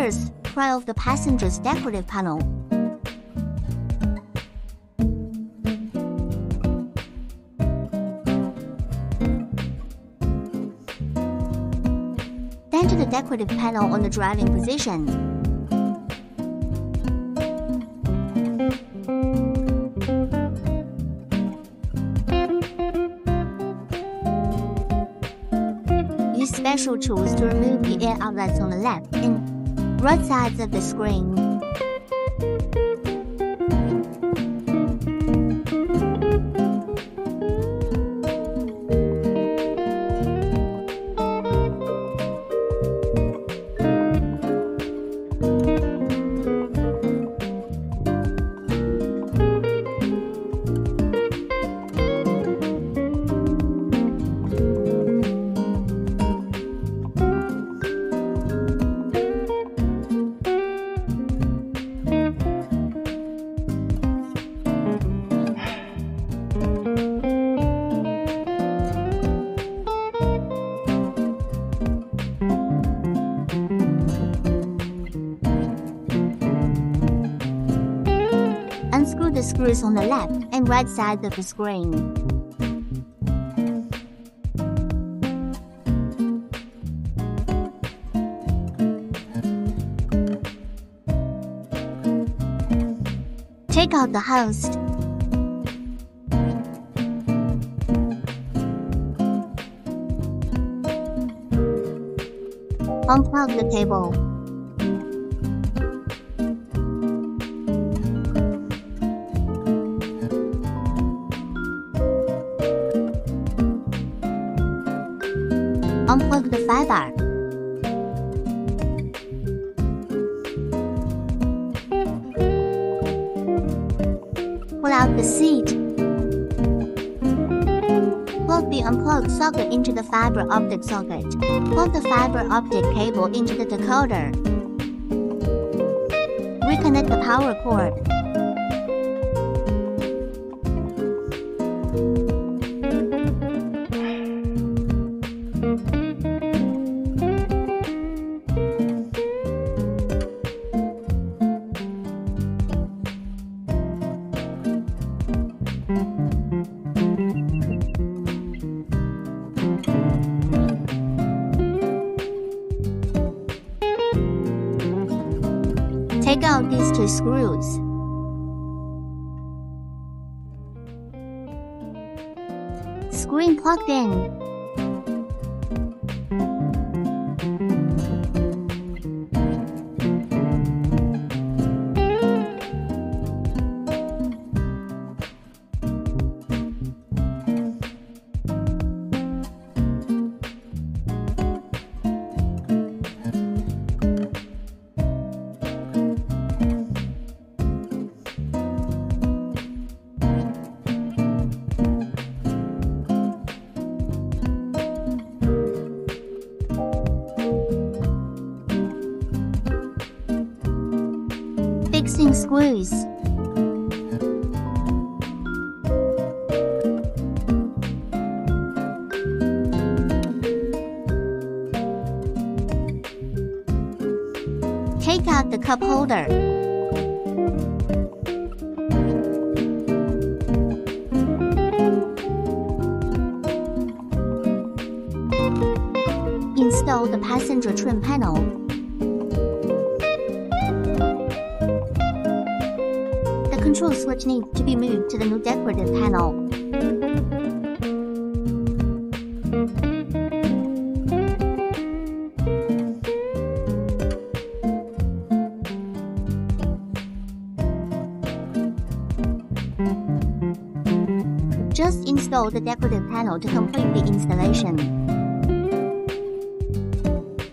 First, pry off the passenger's decorative panel. Then to the decorative panel on the driving position. Use special tools to remove the air outlets on the left and right sides of the screen. Unscrew the screws on the left and right sides of the screen. Take out the host. Unplug the cable. Unplug the fiber. Pull out the seat. Plug the unplugged socket into the fiber optic socket. Plug the fiber optic cable into the decoder. Reconnect the power cord. Take out these two screws. Screen plugged in. Fixing screws. Take out the cup holder. Install the passenger trim panel. The control switch needs to be moved to the new decorative panel. Just install the decorative panel to complete the installation.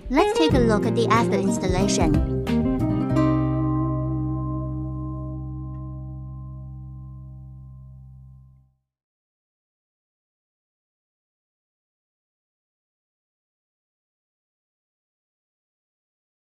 Let's take a look at the after installation.